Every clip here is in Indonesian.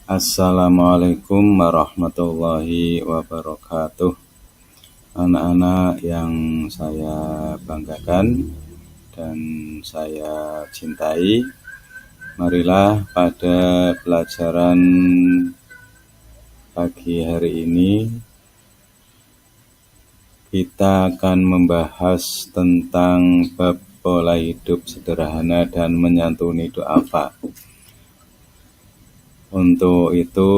Assalamualaikum warahmatullahi wabarakatuh. Anak-anak yang saya banggakan dan saya cintai, marilah pada pelajaran pagi hari ini kita akan membahas tentang bab pola hidup sederhana dan menyantuni itu apa. Untuk itu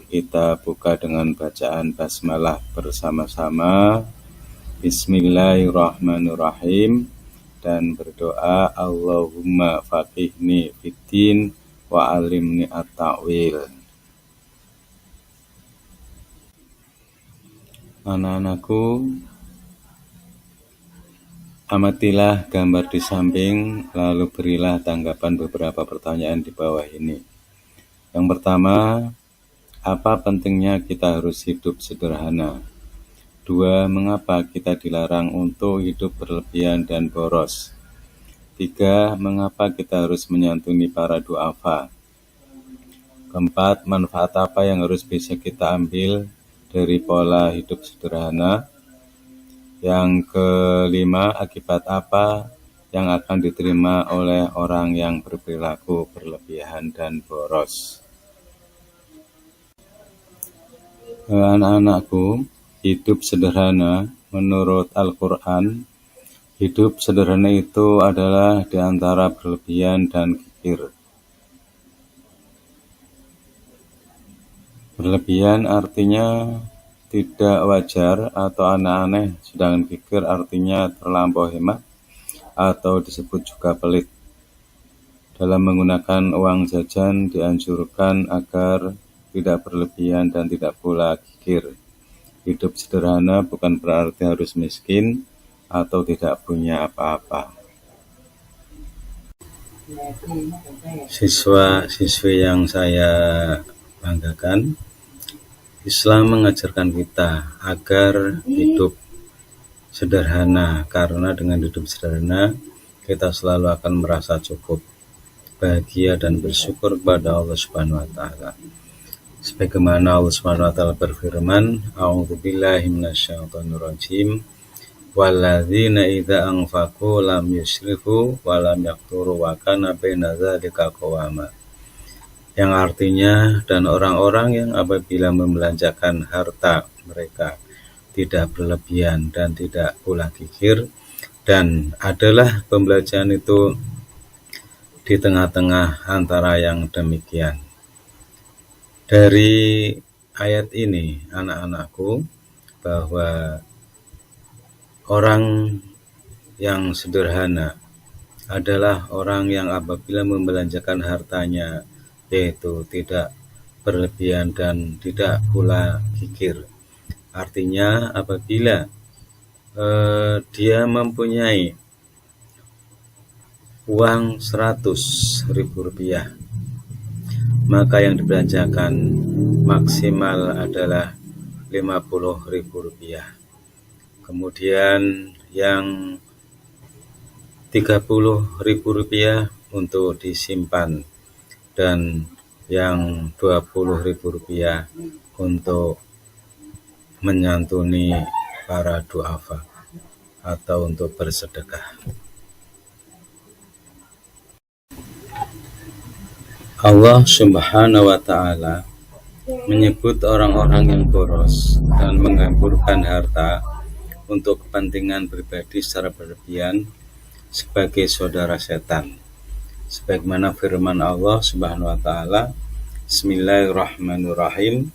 kita buka dengan bacaan basmalah bersama-sama. Bismillahirrahmanirrahim, dan berdoa Allahumma faqihni fiddin wa alimni at-ta'wil. Anak-anakku, amatilah gambar di samping, lalu berilah tanggapan beberapa pertanyaan di bawah ini. Yang pertama, apa pentingnya kita harus hidup sederhana? 2. Mengapa kita dilarang untuk hidup berlebihan dan boros? 3. Mengapa kita harus menyantuni para du'afa? 4. Manfaat apa yang harus bisa kita ambil dari pola hidup sederhana? Yang kelima, akibat apa yang akan diterima oleh orang yang berperilaku berlebihan dan boros? Anak-anakku, hidup sederhana menurut Al-Quran, hidup sederhana itu adalah di antara berlebihan dan kikir. Berlebihan artinya tidak wajar atau aneh-aneh, sedangkan kikir artinya terlampau hemat atau disebut juga pelit. Dalam menggunakan uang jajan dianjurkan agar tidak berlebihan dan tidak pula kikir. Hidup sederhana bukan berarti harus miskin atau tidak punya apa-apa. Siswa-siswi yang saya banggakan, Islam mengajarkan kita agar hidup sederhana, karena dengan hidup sederhana kita selalu akan merasa cukup, bahagia dan bersyukur kepada Allah Subhanahu wa taala. Sebagaimana Allah Subhanahu wa taala berfirman, A'udzubillahi minasyaitonirrajim, walladzina idza anfaqu lam yusrifu wa lam yaqturu wa kana baina dzalika qawama. Yang artinya, dan orang-orang yang apabila membelanjakan harta mereka tidak berlebihan dan tidak pula kikir, dan adalah pembelanjaan itu di tengah-tengah antara yang demikian. Dari ayat ini, anak-anakku, bahwa orang yang sederhana adalah orang yang apabila membelanjakan hartanya yaitu tidak berlebihan dan tidak pula kikir. Artinya apabila dia mempunyai uang 100.000 rupiah, maka yang dibelanjakan maksimal adalah 50.000 rupiah. Kemudian yang 30.000 rupiah untuk disimpan, dan yang 20.000 rupiah untuk menyantuni para du'afa atau untuk bersedekah. Allah Subhanahu wa ta'ala menyebut orang-orang yang boros dan menghamburkan harta untuk kepentingan pribadi secara berlebihan sebagai saudara setan. Sebagaimana firman Allah Subhanahu wa ta'ala, Bismillahirrahmanirrahim,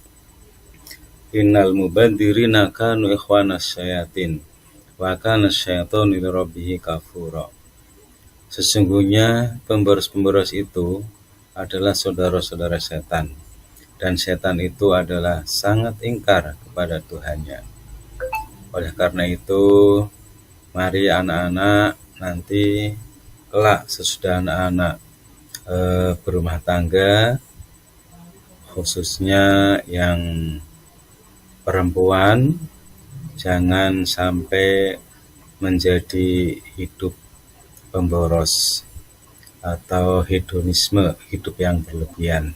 Innal mubadzirina kanu ikhwanas syayatin wa kana syaitanu lirabbihi kafura. Sesungguhnya pemboros-pemboros itu adalah saudara-saudara setan, dan setan itu adalah sangat ingkar kepada Tuhannya. Oleh karena itu, mari anak-anak nanti kelak sesudah anak-anak berumah tangga, khususnya yang perempuan, jangan sampai menjadi hidup pemboros atau hedonisme, hidup yang berlebihan.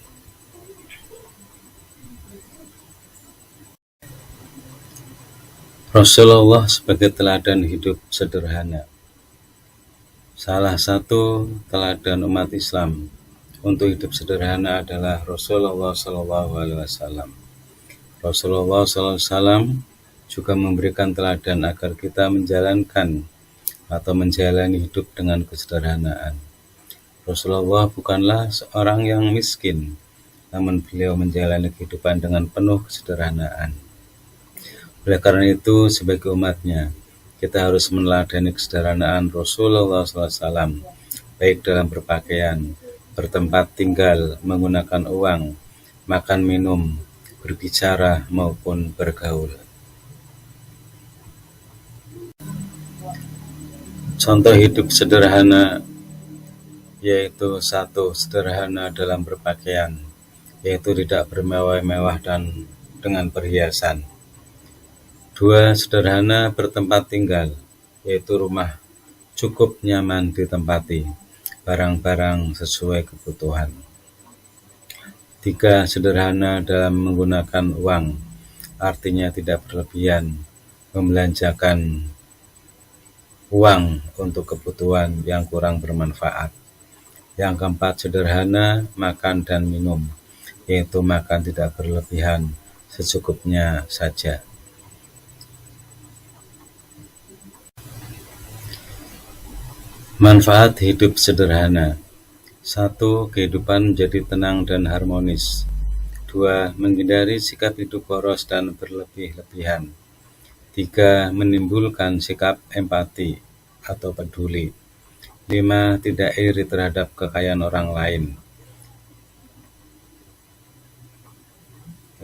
Rasulullah sebagai teladan hidup sederhana. Salah satu teladan umat Islam untuk hidup sederhana adalah Rasulullah SAW. Rasulullah SAW juga memberikan teladan agar kita menjalankan atau menjalani hidup dengan kesederhanaan. Rasulullah bukanlah seorang yang miskin, namun beliau menjalani kehidupan dengan penuh kesederhanaan. Oleh karena itu, sebagai umatnya, kita harus meneladani kesederhanaan Rasulullah SAW, baik dalam berpakaian, bertempat tinggal, menggunakan uang, makan minum, berbicara, maupun bergaul. Contoh hidup sederhana yaitu 1. Sederhana dalam berpakaian, yaitu tidak bermewah-mewah dan dengan perhiasan. 2. Sederhana bertempat tinggal, yaitu rumah cukup nyaman ditempati, barang-barang sesuai kebutuhan. 3. Sederhana dalam menggunakan uang, artinya tidak berlebihan, membelanjakan uang untuk kebutuhan yang kurang bermanfaat. Yang keempat, sederhana makan dan minum, yaitu makan tidak berlebihan, secukupnya saja. Manfaat hidup sederhana. 1. Kehidupan menjadi tenang dan harmonis. 2. Menghindari sikap hidup boros dan berlebih-lebihan. 3. Menimbulkan sikap empati atau peduli. 5. Tidak iri terhadap kekayaan orang lain.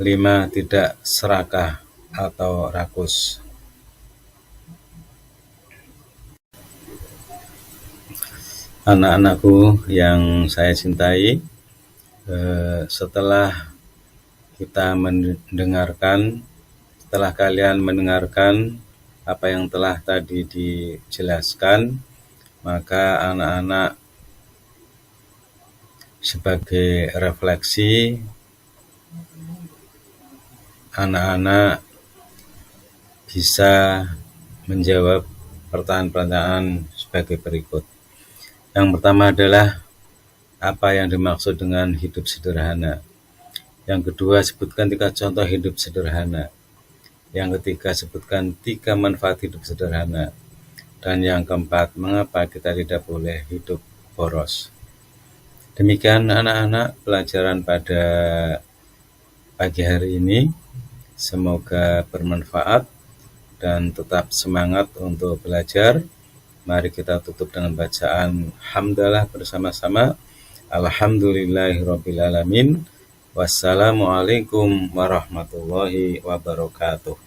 5. Tidak serakah atau rakus. Anak-anakku yang saya cintai, setelah kalian mendengarkan apa yang telah tadi dijelaskan, maka anak-anak sebagai refleksi, anak-anak bisa menjawab pertanyaan-pertanyaan sebagai berikut. Yang pertama adalah apa yang dimaksud dengan hidup sederhana. Yang kedua, sebutkan 3 contoh hidup sederhana. Yang ketiga, sebutkan 3 manfaat hidup sederhana. Dan yang keempat, mengapa kita tidak boleh hidup boros. Demikian anak-anak pelajaran pada pagi hari ini. Semoga bermanfaat dan tetap semangat untuk belajar. Mari kita tutup dengan bacaan hamdalah bersama-sama. Alhamdulillahirrabbilalamin. Wassalamualaikum warahmatullahi wabarakatuh.